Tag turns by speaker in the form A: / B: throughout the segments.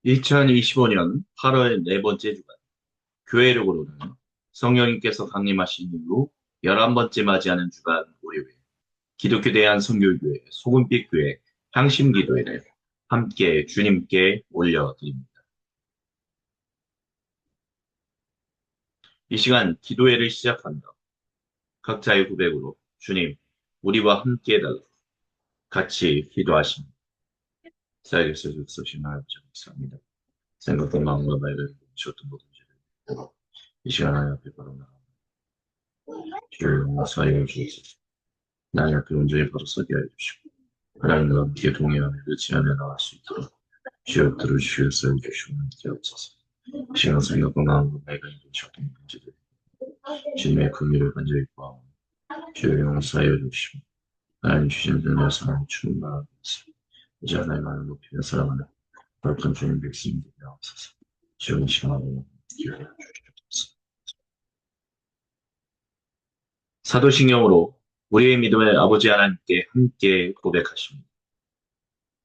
A: 2025년 8월 네 번째 주간, 교회력으로는 성령님께서 강림하신 이후 11번째 맞이하는 주간 월요일, 기독교 대한선교교회 소금빛 교회 향심기도회를 함께 주님께 올려드립니다. 이 시간 기도회를 시작합니다. 각자의 고백으로 주님, 우리와 함께 해달라 같이 기도하십니다. 사역에서 주신 하나님 감사합니다. 생각과 마음과 말을 주셨던 모든 죄를 이 시간 하나님 앞에 바로 나아갑니다. 주를 사용해 주옵소서. 나의 그 온전히 바로 서게 하여 주시고 하나님과 함께 동행하며 끝이 안에 나갈 수 있도록 주여 들어주시옵소서. 주시면 되옵소서. 시간 생각과 마음과 내가 이룬 적된 문제들 주님의 긍휼을 간절히 구하오. 주여 용서하여 주시고 하나님 주신 은혜와 사랑을 충만하게 하시고 이제 하나님 만을 높이며 사랑하는 거룩한 주님 백성이 되게 하옵소서. 주여 이 시간으로 기회해 주시옵소서. 사도신경으로 우리의 믿음을 아버지 하나님께 함께 고백하십니다.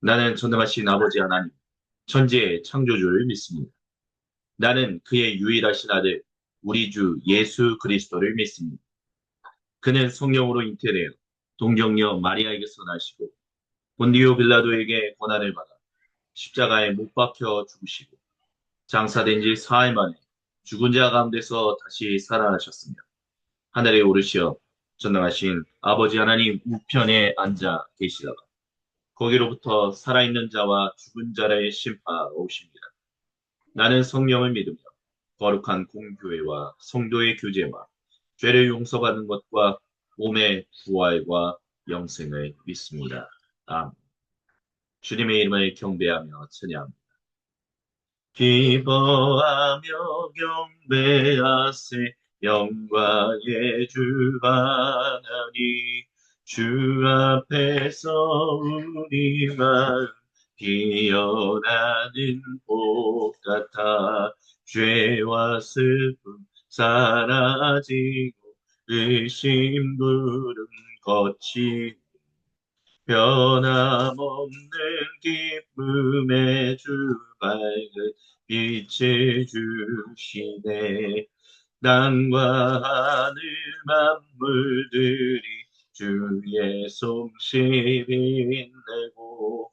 A: 나는 전능하신 아버지 하나님, 천지의 창조주를 믿습니다. 나는 그의 유일하신 아들, 우리 주 예수 그리스도를 믿습니다. 그는 성령으로 잉태되어 동정녀 마리아에게서 나시고 본디오 빌라도에게 고난을 받아 십자가에 못 박혀 죽으시고 장사된 지 사흘 만에 죽은 자 가운데서 다시 살아나셨으며 하늘에 오르시어 전능하신 아버지 하나님 우편에 앉아 계시다가 거기로부터 살아있는 자와 죽은 자를 심판하러 오십니다. 나는 성령을 믿으며 거룩한 공교회와 성도의 교제와 죄를 용서받는 것과 몸의 부활과 영생을 믿습니다. 아멘. 주님의 이름을 경배하며 찬양합니다. 기뻐하며 경배하세 영광의 주 하나님 주 앞에서 우리 마음 피어나는 꽃 같아 죄와 슬픔 사라지고 의심 부름 거치 변함없는 기쁨의 주 밝은 빛을 주시네 땅과 하늘 만물들이 주의 솜씨 빛내고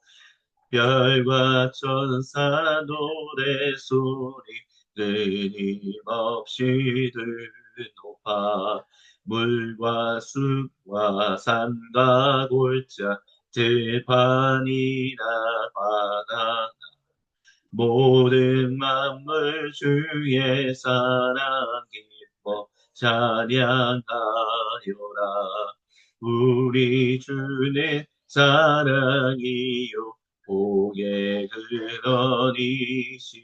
A: 별과 천사 노래소리 끊임없이 들높아 물과 숲과 산과 골짜 들판이나 바다 모든 만물 주의 사랑 기뻐 찬양하여라. 우리 주는 사랑이요 복의 근원이시니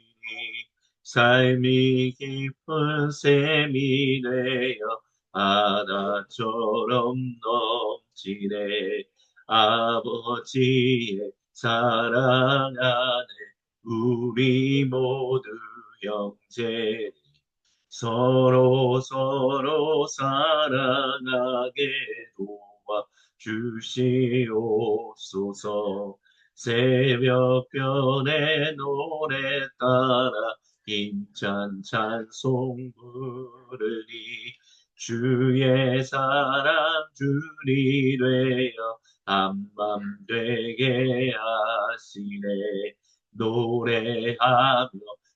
A: 삶이 깊은 샘이 되어 바다처럼 넘치네 아버지의 사랑 안에 우리 모두 형제 서로 사랑하게 도와 주시옵소서 새벽별의 노래 따라 힘찬 찬송 부르리 주의 사랑 주리 되어 한밤 되게 하시네 노래하며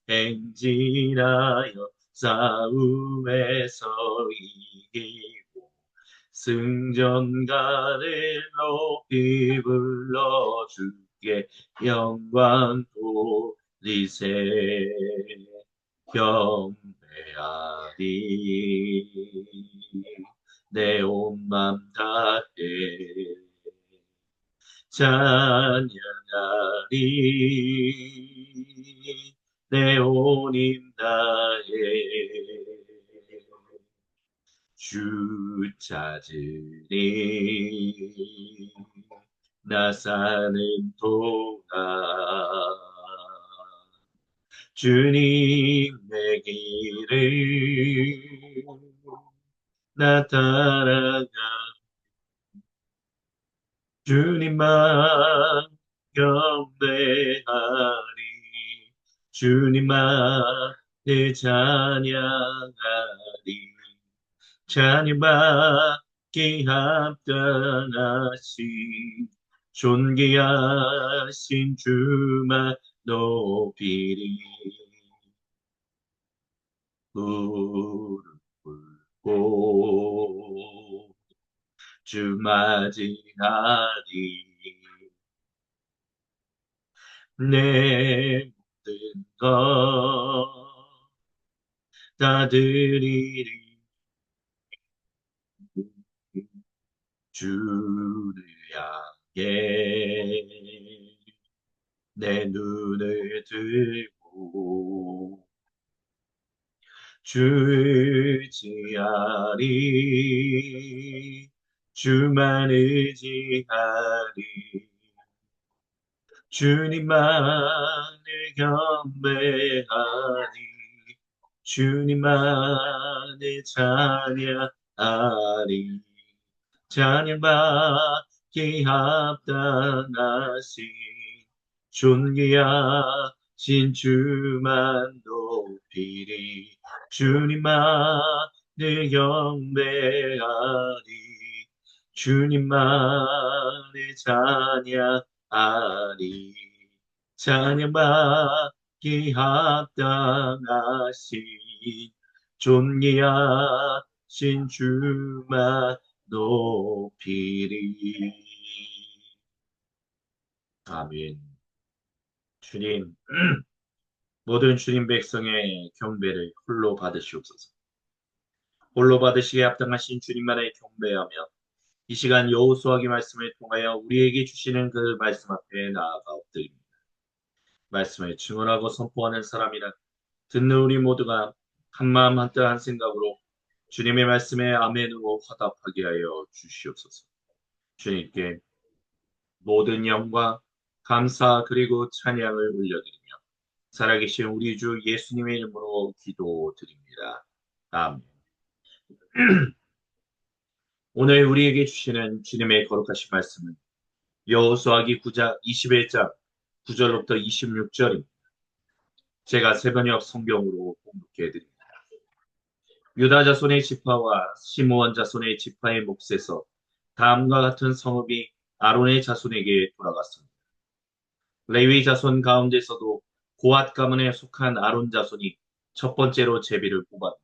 A: 행진하여 싸움에서 이기고 승전가를 높이 불러 주께 영광 돌리세 경배하리 내 온 맘 다해 찬양하리 내 온 힘 다해 주 찾으니 나 사는 동안 주님의 길을 나 따라가 주님만 경배하리 주님만을 찬양하리. 찬양받기 합당하신 존귀하신 주만 높이리. 무릎 꿇고 주 맞이하리. 내 모든 것 다 드리리. 주를 향해 내 눈을 들고 주를 의지하리. 주만 의지하리. 주님만을 경배하리. 주님만을 찬양하리. 찬양받기 합당하신 존귀하신 주만 높이리. 주님만을 경배하리. 주님만을 찬양하리. 찬양받기 합당하신 존귀하신 주만 높이리. 아멘. 주님, 모든 주님 백성의 경배를 홀로 받으시옵소서. 홀로 받으시기에 합당하신 주님만을 경배하며 이 시간 여호수아기 말씀을 통하여 우리에게 주시는 그 말씀 앞에 나아가 엎드립니다. 말씀을 증언하고 선포하는 사람이라 듣는 우리 모두가 한마음 한뜻한 생각으로 주님의 말씀에 아멘으로 화답하게 하여 주시옵소서. 주님께 모든 영광, 감사 그리고 찬양을 올려드리며 살아계신 우리 주 예수님의 이름으로 기도드립니다. 아멘. 오늘 우리에게 주시는 주님의 거룩하신 말씀은 여호수아기 9장 21장 9절부터 26절입니다. 제가 새번역 성경으로 공독해드립니다. 유다 자손의 지파와 시므온 자손의 지파의 몫에서 다음과 같은 성읍이 아론의 자손에게 돌아갔습니다. 레위 자손 가운데서도 고앗 가문에 속한 아론 자손이 첫 번째로 제비를 뽑았습니다.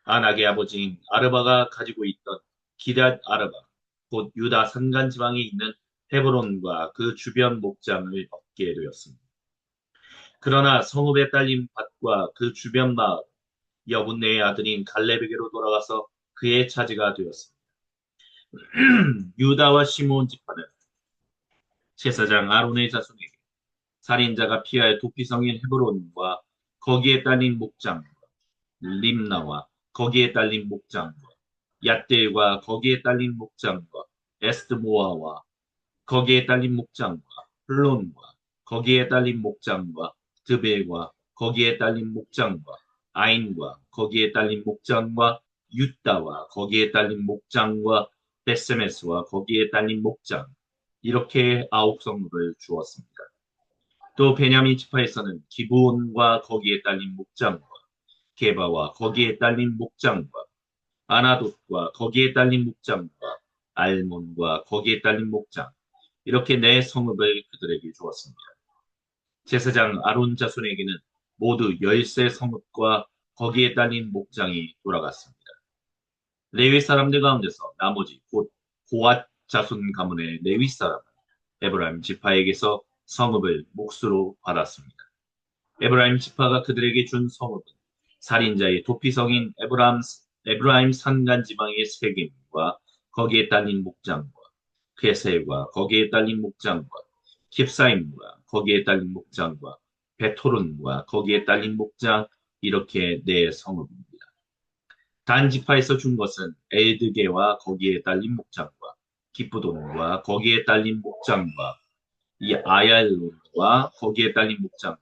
A: 아낙의 아버지인 아르바가 가지고 있던 기럇 아르바, 곧 유다 산간 지방에 있는 헤브론과 그 주변 목장을 얻게 되었습니다. 그러나 성읍에 딸린 밭과 그 주변 마을, 여분네의 아들인 갈렙에게로 돌아가서 그의 차지가 되었습니다. 유다와 시므온 지파는 제사장 아론의 자손에게 살인자가 피할 도피성인 헤브론과 거기에 딸린 목장과 림나와 거기에 딸린 목장과 얏데일과 거기에 딸린 목장과 에스드모아와 거기에 딸린 목장과 플론과 거기에 딸린 목장과 드베과 거기에 딸린 목장과 아인과 거기에 딸린 목장과 윳다와 거기에 딸린 목장과 베세메스와 거기에 딸린 목장, 이렇게 9성읍을 주었습니다. 또 베냐민 지파에서는 기브온과 거기에 딸린 목장과 게바와 거기에 딸린 목장과 아나돗과 거기에 딸린 목장과 알몬과 거기에 딸린 목장, 이렇게 4성읍을 그들에게 주었습니다. 제사장 아론 자손에게는 모두 13성읍과 거기에 딸린 목장이 돌아갔습니다. 레위 사람들 가운데서 나머지 곧 고앗 자손 가문의 레위 사람은 에브라임 지파에게서 성읍을 몫으로 받았습니다. 에브라임 지파가 그들에게 준 성읍은 살인자의 도피성인 에브라임 산간 지방의 세겜과 거기에 딸린 목장과 게셀과 거기에 딸린 목장과 킵사임과 거기에 딸린 목장과 베토론과 거기에 딸린 목장, 이렇게 4성읍입니다. 단 지파에서 준 것은 엘드게와 거기에 딸린 목장과 기쁘돈과 거기에 딸린 목장과 이 아얄론과 거기에 딸린 목장과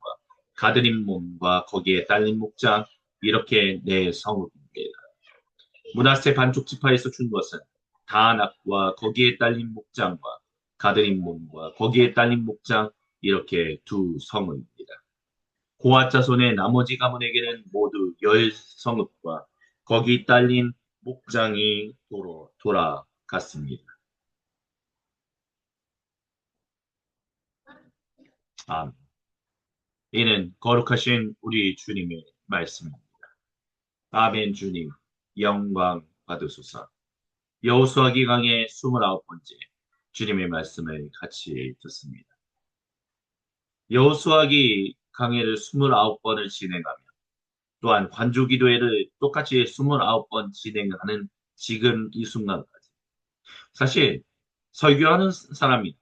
A: 가드림몬과 거기에 딸린 목장, 이렇게 4성읍입니다. 므낫세 반쪽 지파에서 준 것은 다낙과 거기에 딸린 목장과 가드림몬과 거기에 딸린 목장, 이렇게 2성읍입니다. 고아 자손의 나머지 가문에게는 모두 열 성읍과 거기 딸린 목장이 돌아갔습니다. 아, 이는 거룩하신 우리 주님의 말씀입니다. 아멘. 주님, 영광 받으소서. 여호수아 기강의 29번째 주님의 말씀을 같이 듣습니다. 여호수아기 강해를 29번을 진행하며 또한 관조기도회를 똑같이 29번 진행하는 지금 이 순간까지 사실 설교하는 사람이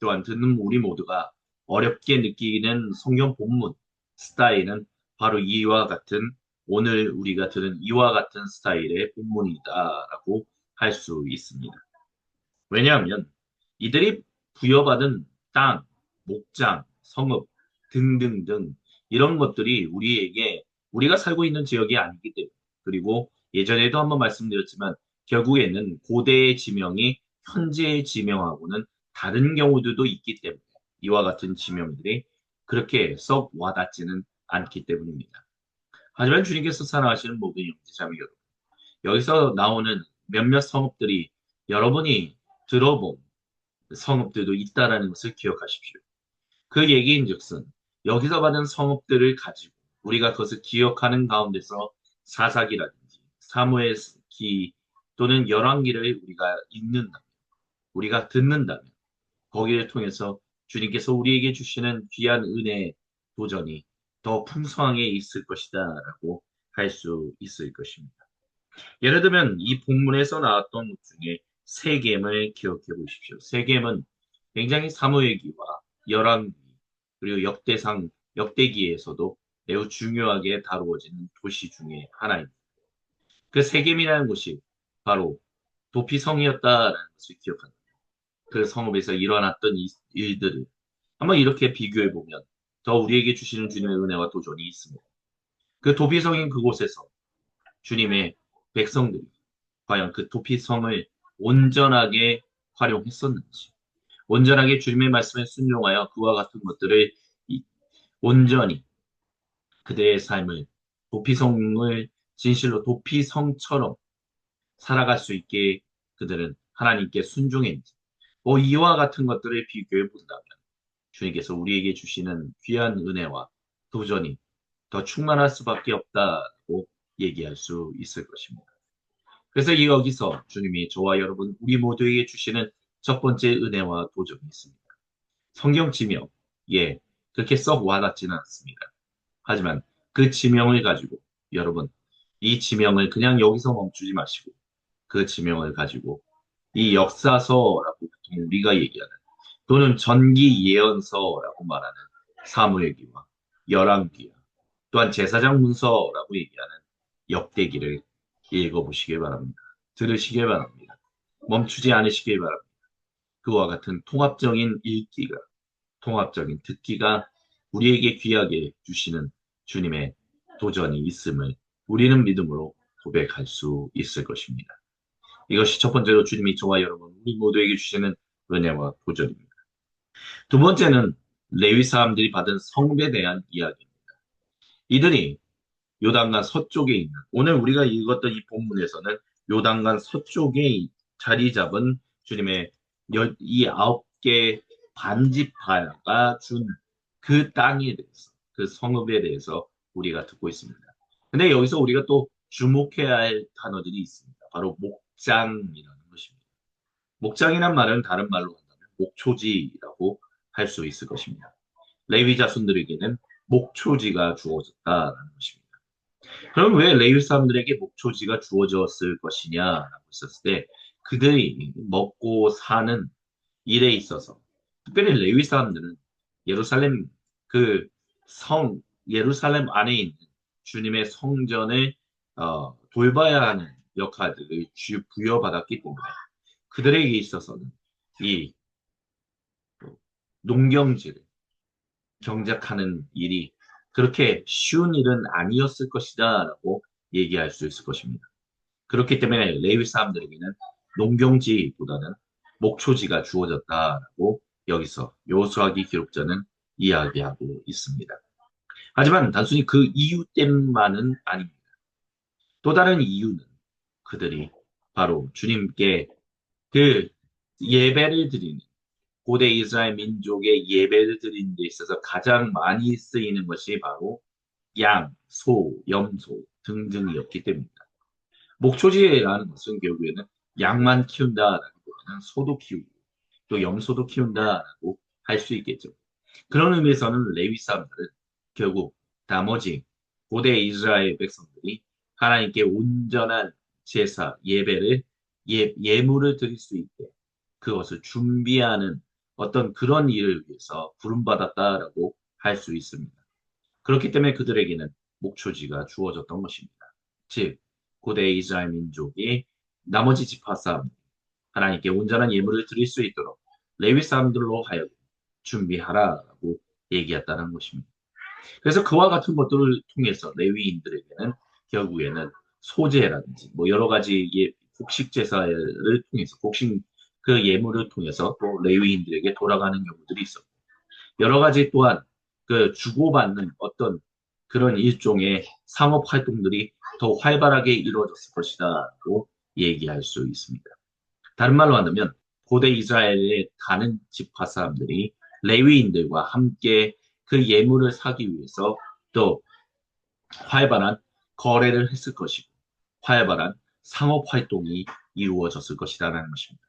A: 또한 듣는 우리 모두가 어렵게 느끼는 성경 본문 스타일은 바로 이와 같은 오늘 우리가 들은 이와 같은 스타일의 본문이다라고 할 수 있습니다. 왜냐하면 이들이 부여받은 땅, 목장, 성읍 등등등 이런 것들이 우리에게 우리가 살고 있는 지역이 아니기 때문에 그리고 예전에도 한번 말씀드렸지만 결국에는 고대의 지명이 현재의 지명하고는 다른 경우들도 있기 때문에 이와 같은 지명들이 그렇게 썩 와닿지는 않기 때문입니다. 하지만 주님께서 사랑하시는 모든 형제자매 여러분, 여기서 나오는 몇몇 성읍들이 여러분이 들어본 성읍들도 있다라는 것을 기억하십시오. 그 얘기인즉슨 여기서 받은 성읍들을 가지고 우리가 그것을 기억하는 가운데서 사사기라든지 사무엘기 또는 열왕기를 우리가 읽는다면 우리가 듣는다면 거기를 통해서 주님께서 우리에게 주시는 귀한 은혜의 도전이 더 풍성하게 있을 것이다라고 할 수 있을 것입니다. 예를 들면 이 본문에서 나왔던 것 중에 세겜을 기억해 보십시오. 세겜은 굉장히 사무엘기와 열왕기 그리고 역대상 역대기에서도 매우 중요하게 다루어지는 도시 중에 하나입니다. 그 세겜이라는 곳이 바로 도피성이었다라는 것을 기억합니다. 그 성읍에서 일어났던 이 일들을 한번 이렇게 비교해 보면 더 우리에게 주시는 주님의 은혜와 도전이 있습니다. 그 도피성인 그곳에서 주님의 백성들이 과연 그 도피성을 온전하게 활용했었는지, 온전하게 주님의 말씀에 순종하여 그와 같은 것들을 온전히 그들의 삶을 도피성을 진실로 도피성처럼 살아갈 수 있게 그들은 하나님께 순종했는지, 이와 같은 것들을 비교해 본다면 주님께서 우리에게 주시는 귀한 은혜와 도전이 더 충만할 수밖에 없다고 얘기할 수 있을 것입니다. 그래서 여기서 주님이 저와 여러분, 우리 모두에게 주시는 첫 번째 은혜와 도전이 있습니다. 성경 지명, 예, 그렇게 썩 와닿지는 않습니다. 하지만 그 지명을 가지고 여러분, 이 지명을 그냥 여기서 멈추지 마시고 그 지명을 가지고 이 역사서라고 보통 우리가 얘기하는 또는 전기 예언서라고 말하는 사무엘기와 열왕기와 또한 제사장 문서라고 얘기하는 역대기를 읽어보시길 바랍니다. 들으시길 바랍니다. 멈추지 않으시길 바랍니다. 그와 같은 통합적인 읽기가, 통합적인 듣기가 우리에게 귀하게 주시는 주님의 도전이 있음을 우리는 믿음으로 고백할 수 있을 것입니다. 이것이 첫 번째로 주님이 저와 여러분, 우리 모두에게 주시는 은혜와 도전입니다. 두 번째는 레위 사람들이 받은 성에 대한 이야기입니다. 이들이 요단강 서쪽에 있는 오늘 우리가 읽었던 이 본문에서는 요단강 서쪽에 자리 잡은 주님의 이 9개 반지파가 준 그 땅에 대해서 그 성읍에 대해서 우리가 듣고 있습니다. 근데 여기서 우리가 또 주목해야 할 단어들이 있습니다. 바로 목장이라는 것입니다. 목장이란 말은 다른 말로 한다면 목초지라고 할 수 있을 것입니다. 레위 자손들에게는 목초지가 주어졌다라는 것입니다. 그럼 왜 레위 사람들에게 목초지가 주어졌을 것이냐라고 했었을 때 그들이 먹고 사는 일에 있어서 특별히 레위 사람들은 예루살렘 그 예루살렘 안에 있는 주님의 성전을 돌봐야 하는 역할들을 부여받았기 때문에 그들에게 있어서는 이 농경지를 경작하는 일이 그렇게 쉬운 일은 아니었을 것이다라고 얘기할 수 있을 것입니다. 그렇기 때문에 레위 사람들에게는 농경지보다는 목초지가 주어졌다라고 여기서 여호수아기 기록자는 이야기하고 있습니다. 하지만 단순히 그 이유 때문만은 아닙니다. 또 다른 이유는 그들이 바로 주님께 그 예배를 드리는 고대 이스라엘 민족의 예배를 드리는 데 있어서 가장 많이 쓰이는 것이 바로 양, 소, 염소 등등이었기 때문입니다. 목초지라는 것은 결국에는 양만 키운다라기보다는 소도 키우고 또 염소도 키운다라고 할 수 있겠죠. 그런 의미에서는 레위 사람들은 결국 나머지 고대 이스라엘 백성들이 하나님께 온전한 제사, 예배를, 예물을 드릴 수 있게 그것을 준비하는 어떤 그런 일을 위해서 부름받았다라고 할 수 있습니다. 그렇기 때문에 그들에게는 목초지가 주어졌던 것입니다. 즉, 고대 이스라엘 민족이 나머지 지파 사람, 하나님께 온전한 예물을 드릴 수 있도록 레위 사람들로 하여금 준비하라라고 얘기했다는 것입니다. 그래서 그와 같은 것들을 통해서 레위인들에게는 결국에는 소제라든지 뭐 여러 가지 곡식 제사를 통해서 곡식 그 예물을 통해서 또 레위인들에게 돌아가는 경우들이 있었고 여러 가지 또한 그 주고받는 어떤 그런 일종의 상업 활동들이 더 활발하게 이루어졌을 것이다라고 얘기할 수 있습니다. 다른 말로 한다면 고대 이스라엘에 가는 지파 사람들이 레위인들과 함께 그 예물을 사기 위해서 또 활발한 거래를 했을 것이고 활발한 상업 활동이 이루어졌을 것이라는 것입니다.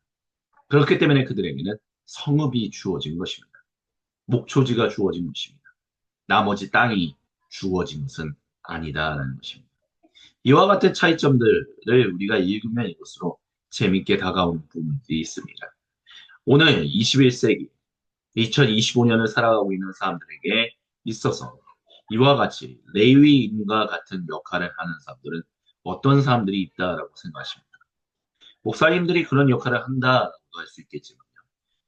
A: 그렇기 때문에 그들에게는 성읍이 주어진 것입니다. 목초지가 주어진 것입니다. 나머지 땅이 주어진 것은 아니다라는 것입니다. 이와 같은 차이점들을 우리가 읽으면 읽을수록 재밌게 다가오는 부분들이 있습니다. 오늘 21세기, 2025년을 살아가고 있는 사람들에게 있어서 이와 같이 레위인과 같은 역할을 하는 사람들은 어떤 사람들이 있다라고 생각하십니까? 목사님들이 그런 역할을 한다라고 할 수 있겠지만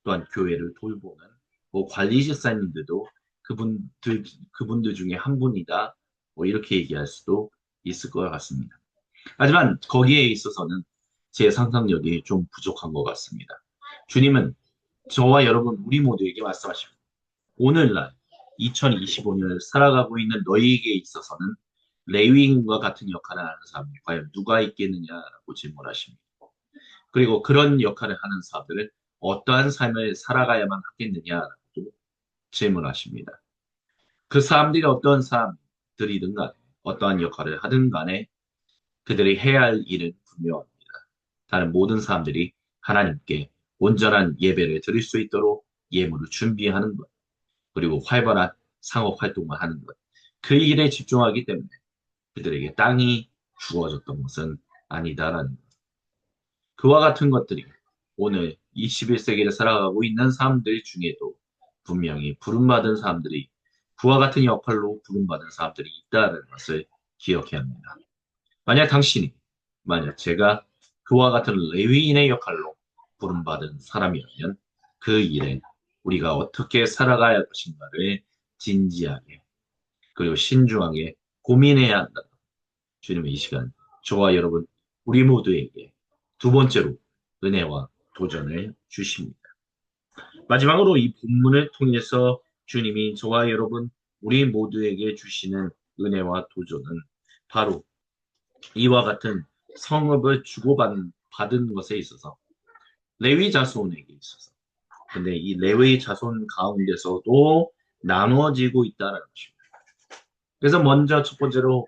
A: 또한 교회를 돌보는 뭐 관리 집사님들도 그분들 중에 한 분이다. 뭐 이렇게 얘기할 수도 있을 것 같습니다. 하지만 거기에 있어서는 제 상상력이 좀 부족한 것 같습니다. 주님은 저와 여러분 우리 모두에게 말씀하십니다. 오늘날 2025년을 살아가고 있는 너희에게 있어서는 레위인과 같은 역할을 하는 사람이 과연 누가 있겠느냐라고 질문하십니다. 그리고 그런 역할을 하는 사람들을 어떠한 삶을 살아가야만 하겠느냐라고 질문하십니다. 그 사람들이 어떤 사람들이든 간에 어떠한 역할을 하든 간에 그들이 해야 할 일은 분명합니다. 다른 모든 사람들이 하나님께 온전한 예배를 드릴 수 있도록 예물을 준비하는 것, 그리고 활발한 상업 활동을 하는 것. 그 일에 집중하기 때문에 그들에게 땅이 주어졌던 것은 아니다라는 것. 그와 같은 것들이 오늘 21세기를 살아가고 있는 사람들 중에도 분명히 부름받은 사람들이 그와 같은 역할로 부름받은 사람들이 있다는 것을 기억해야 합니다. 만약 당신이, 만약 제가 그와 같은 레위인의 역할로 부름받은 사람이라면 그 일에 우리가 어떻게 살아가야 할 것인가를 진지하게 그리고 신중하게 고민해야 한다. 주님의 이 시간 저와 여러분 우리 모두에게 두 번째로 은혜와 도전을 주십니다. 마지막으로 이 본문을 통해서 주님이 저와 여러분 우리 모두에게 주시는 은혜와 도전은 바로 이와 같은 성읍을 주고받은 것에 있어서 레위 자손에게 있어서 근데 이 레위 자손 가운데서도 나누어지고 있다는 것입니다. 그래서 먼저 첫 번째로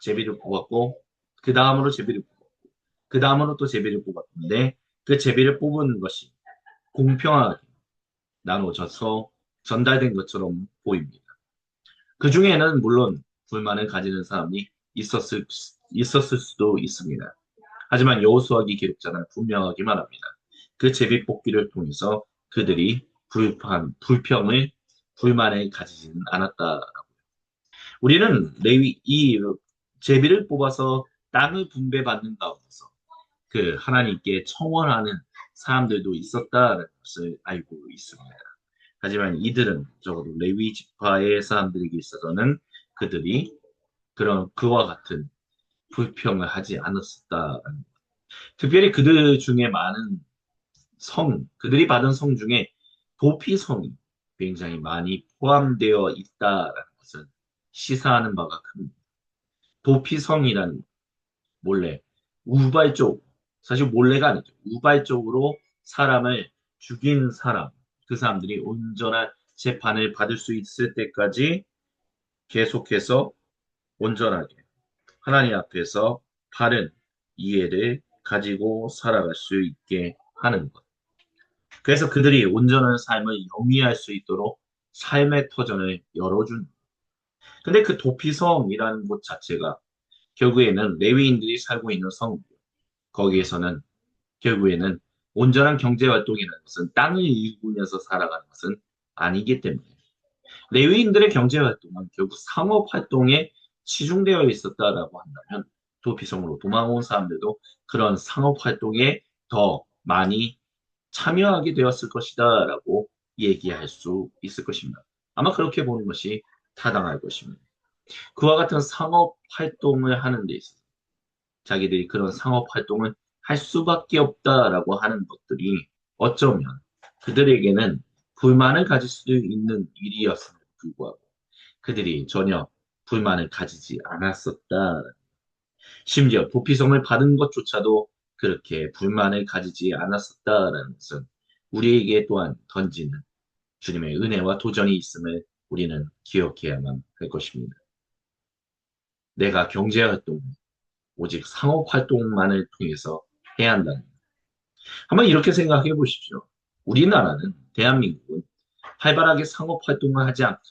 A: 제비를 뽑았고 그 다음으로 제비를 뽑았고 그 다음으로 또 제비를 뽑았는데 그 제비를 뽑은 것이 공평하게 나누어져서 전달된 것처럼 보입니다. 그 중에는 물론 불만을 가지는 사람이 있었을 수도 있습니다. 하지만 여호수아기 기록자는 분명하게 말합니다. 그 제비 뽑기를 통해서 그들이 불만을 가지지는 않았다라고. 우리는 이 제비를 뽑아서 땅을 분배받는 가운데서 그 하나님께 청원하는 사람들도 있었다는 것을 알고 있습니다. 하지만 이들은 적어도 레위 지파의 사람들에게 있어서는 그들이 그와 같은 불평을 하지 않았었다. 특별히 그들 중에 많은 그들이 받은 성 중에 도피성이 굉장히 많이 포함되어 있다라는 것을 시사하는 바가 큽니다. 도피성이라는 몰래 우발적 사실 몰래가 아니죠. 우발적으로 사람을 죽인 사람 그 사람들이 온전한 재판을 받을 수 있을 때까지 계속해서 온전하게 하나님 앞에서 바른 이해를 가지고 살아갈 수 있게 하는 것. 그래서 그들이 온전한 삶을 영위할 수 있도록 삶의 터전을 열어준. 근데 그 도피성이라는 곳 자체가 결국에는 레위인들이 살고 있는 성이고 거기에서는 결국에는 온전한 경제 활동이라는 것은 땅을 일구면서 살아가는 것은 아니기 때문에 레위인들의 경제 활동은 결국 상업 활동에 치중되어 있었다라고 한다면 도피성으로 도망온 사람들도 그런 상업 활동에 더 많이 참여하게 되었을 것이다라고 얘기할 수 있을 것입니다. 아마 그렇게 보는 것이 타당할 것입니다. 그와 같은 상업 활동을 하는 데 있어서 자기들이 그런 상업 활동을 할 수밖에 없다라고 하는 것들이 어쩌면 그들에게는 불만을 가질 수 있는 일이었음에도 불구하고 그들이 전혀 불만을 가지지 않았었다. 심지어 도피성을 받은 것조차도 그렇게 불만을 가지지 않았었다라는 것은 우리에게 또한 던지는 주님의 은혜와 도전이 있음을 우리는 기억해야만 할 것입니다. 내가 경제활동, 오직 상업활동만을 통해서 해야 한다는 것. 한번 이렇게 생각해 보십시오. 우리나라는, 대한민국은 활발하게 상업활동을 하지 않고,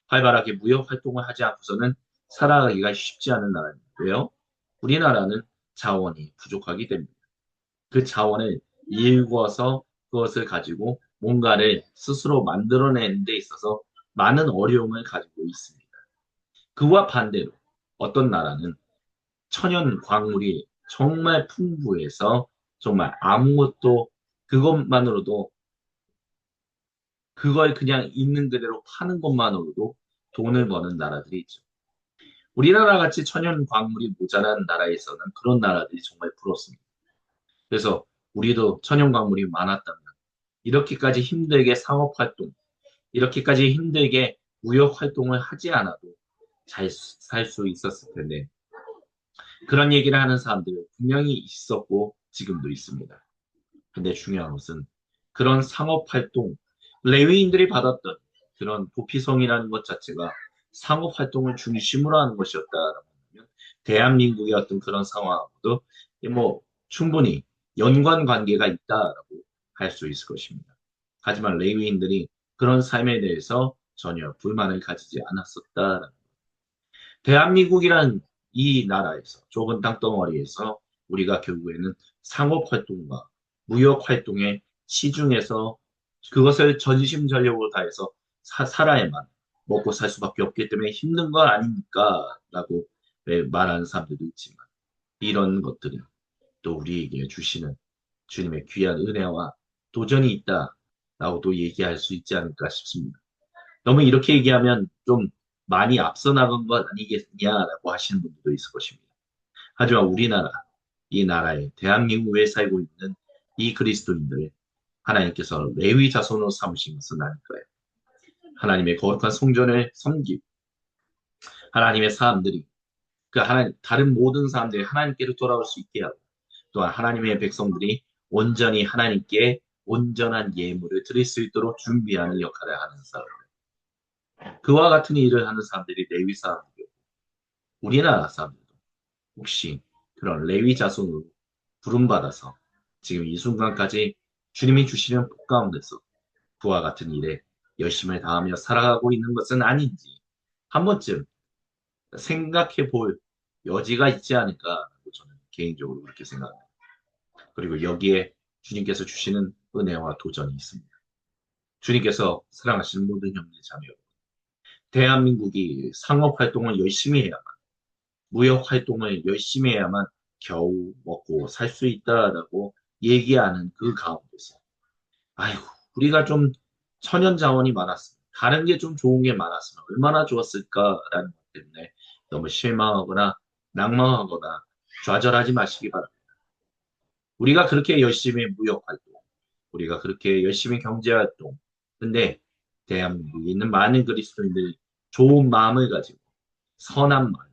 A: 활발하게 무역활동을 하지 않고서는 살아가기가 쉽지 않은 나라입니다. 왜요? 우리나라는 자원이 부족하기 때문입니다. 그 자원을 일구어서 그것을 가지고 뭔가를 스스로 만들어내는 데 있어서 많은 어려움을 가지고 있습니다. 그와 반대로 어떤 나라는 천연 광물이 정말 풍부해서 정말 아무것도 그것만으로도 그걸 그냥 있는 그대로 파는 것만으로도 돈을 버는 나라들이 있죠. 우리나라 같이 천연 광물이 모자란 나라에서는 그런 나라들이 정말 부럽습니다. 그래서 우리도 천연 광물이 많았다면 이렇게까지 힘들게 상업 활동, 이렇게까지 힘들게 무역 활동을 하지 않아도 잘 살 수 있었을 텐데 그런 얘기를 하는 사람들 분명히 있었고 지금도 있습니다. 근데 중요한 것은 그런 상업 활동, 레위인들이 받았던 그런 도피성이라는 것 자체가 상업 활동을 중심으로 하는 것이었다라고 하면 대한민국의 어떤 그런 상황하고도 뭐 충분히 연관 관계가 있다라고 할 수 있을 것입니다. 하지만 레위인들이 그런 삶에 대해서 전혀 불만을 가지지 않았었다. 대한민국이란 이 나라에서 좁은 땅덩어리에서 우리가 결국에는 상업 활동과 무역 활동에 시중해서 그것을 전심전력으로 다해서 살아야만 먹고 살 수밖에 없기 때문에 힘든 거 아닙니까? 라고 말하는 사람들도 있지만 이런 것들이 또 우리에게 주시는 주님의 귀한 은혜와 도전이 있다라고도 얘기할 수 있지 않을까 싶습니다. 너무 이렇게 얘기하면 좀 많이 앞서 나간 것 아니겠냐라고 하시는 분들도 있을 것입니다. 하지만 우리나라, 이 나라에 대한민국에 살고 있는 이 그리스도인들 하나님께서 레위 자손으로 삼으신 것은 아닐까요? 하나님의 거룩한 성전을 섬기고 하나님의 사람들이 그 하나님 다른 모든 사람들이 하나님께로 돌아올 수 있게 하고 또한 하나님의 백성들이 온전히 하나님께 온전한 예물을 드릴 수 있도록 준비하는 역할을 하는 사람. 그와 같은 일을 하는 사람들이 레위 사람이고 우리나라 사람들도 혹시 그런 레위 자손으로 부름받아서 지금 이 순간까지 주님이 주시는 복 가운데서 그와 같은 일에 열심을 다하며 살아가고 있는 것은 아닌지 한 번쯤 생각해 볼 여지가 있지 않을까라고 저는 개인적으로 그렇게 생각합니다. 그리고 여기에 주님께서 주시는 은혜와 도전이 있습니다. 주님께서 사랑하시는 모든 형제 자매 대한민국이 상업 활동을 열심히 해야만 무역 활동을 열심히 해야만 겨우 먹고 살 수 있다라고 얘기하는 그 가운데서 아이고 우리가 좀 천연 자원이 많았으면 다른 게 좀 좋은 게 많았으면 얼마나 좋았을까라는 것 때문에 너무 실망하거나 낭망하거나 좌절하지 마시기 바랍니다. 우리가 그렇게 열심히 무역 활동, 우리가 그렇게 열심히 경제 활동, 근데 대한민국에 있는 많은 그리스도인들이 좋은 마음을 가지고 선한 말,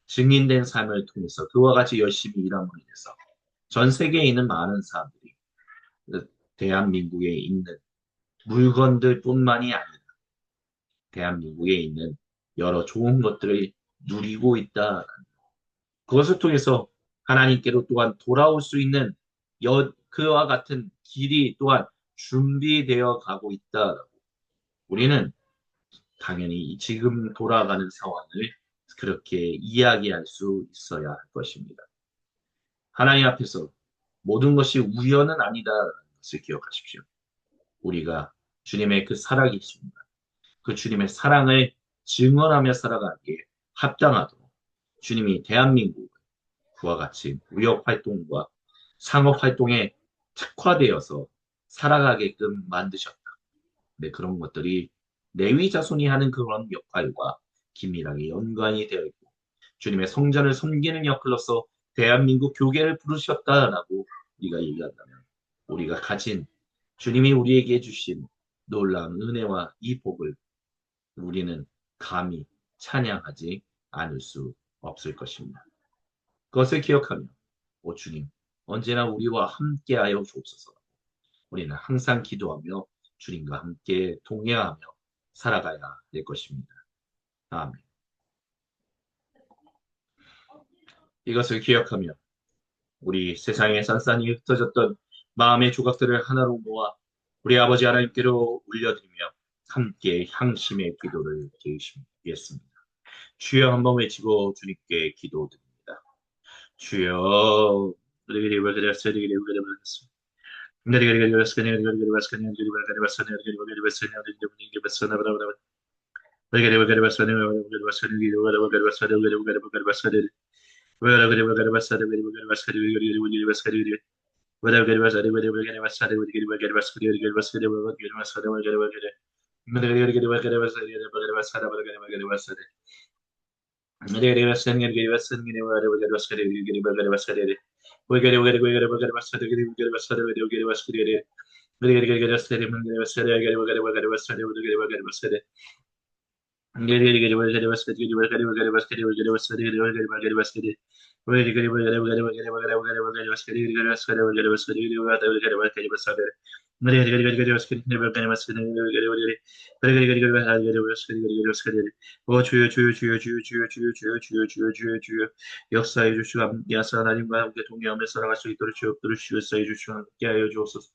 A: 증인된 삶을 통해서 그와 같이 열심히 일함으로 인해서 전 세계에 있는 많은 사람들이 대한민국에 있는 물건들 뿐만이 아니라 대한민국에 있는 여러 좋은 것들을 누리고 있다. 그것을 통해서 하나님께로 또한 돌아올 수 있는 그와 같은 길이 또한 준비되어 가고 있다. 우리는 당연히 지금 돌아가는 상황을 그렇게 이야기할 수 있어야 할 것입니다. 하나님 앞에서 모든 것이 우연은 아니다라는 것을 기억하십시오. 우리가 주님의 그 살아계심과 그 주님의 사랑을 증언하며 살아가기에 합당하도록 주님이 대한민국을 그와 같이 무역 활동과 상업 활동에 특화되어서 살아가게끔 만드셨다. 네, 그런 것들이 레위 자손이 하는 그런 역할과 긴밀하게 연관이 되어 있고 주님의 성전을 섬기는 역할로서 대한민국 교계를 부르셨다라고 우리가 얘기한다면 우리가 가진 주님이 우리에게 주신 놀라운 은혜와 이 복을 우리는 감히 찬양하지 않을 수 없을 것입니다. 그것을 기억하며 오 주님 언제나 우리와 함께하여 주옵소서. 우리는 항상 기도하며 주님과 함께 동행하며 살아가야 될 것입니다. 아멘. 이것을 기억하며 우리 세상에 산산이 흩어졌던 마음의 조각들을 하나로 모아 우리 아버지 하나님께로 올려드리며 함께 향심의 기도를 드리겠습니다. 주여 한번 외치고 주님께 기도드립니다. 주여 오 주여 주여 주여 주여 주여 주여 주여 주여 주여 주여 주여 역사해 주시고 함께 하사 하나님과 함께 동행하며 살아갈 수 있도록 주옵도록 역사해 주시고 함께 하여 주옵소서.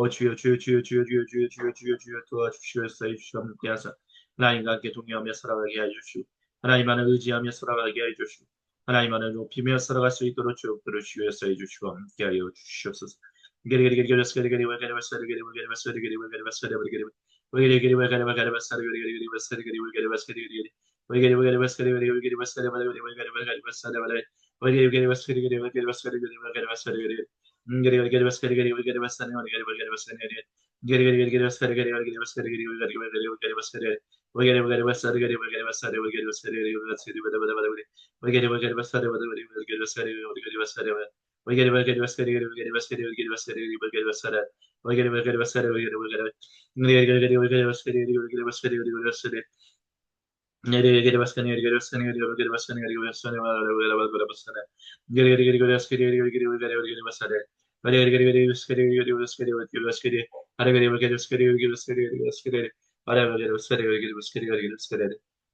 A: 주여, 주여, 주여, 주여, 주여, 주여, 주여, 주여, 주여, 도와주시옵소서. 주여 함께 하사 하나님과 함께 동행하며 살아가게 하여 주시오. 하나님 안에 의지하며 살아가게 하여 주시오. 하나님 안에 높이며 살아갈 수 있도록 주옵소서. 주시고 함께 하여 주시옵소서.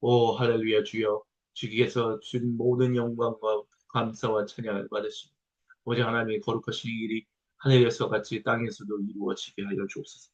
A: 오, 할렐루야, 주여. 주께서 준 모든 영광과 감사와 찬양을 받으시고, 오직 하나님의 거룩하신 일이 하늘에서 같이 땅에서도 이루어지게 하여 주옵소서.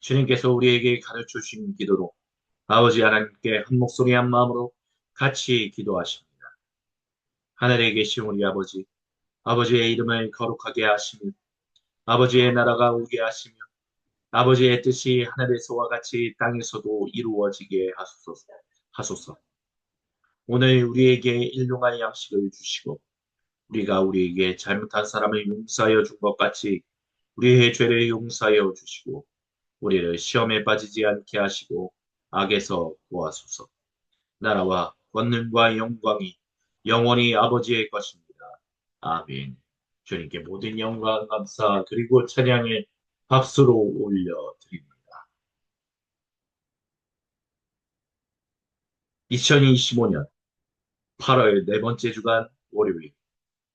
A: 주님께서 우리에게 가르쳐 주신 기도로 아버지 하나님께 한 목소리 한 마음으로 같이 기도하십니다. 하늘에 계신 우리 아버지, 아버지의 이름을 거룩하게 하시며 아버지의 나라가 오게 하시며 아버지의 뜻이 하늘에서와 같이 땅에서도 이루어지게 하소서. 오늘 우리에게 일용할 양식을 주시고 우리가 우리에게 잘못한 사람을 용서하여 준 것 같이 우리의 죄를 용서하여 주시고 우리를 시험에 빠지지 않게 하시고 악에서 구하소서. 나라와 권능과 영광이 영원히 아버지의 것입니다. 아멘. 주님께 모든 영광, 감사, 그리고 찬양을 박수로 올려드립니다. 2025년 8월 네 번째 주간 월요일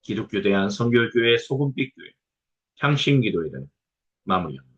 A: 기독교 대한 선교교회 소금빛교회 향신기도회를 마무리합니다.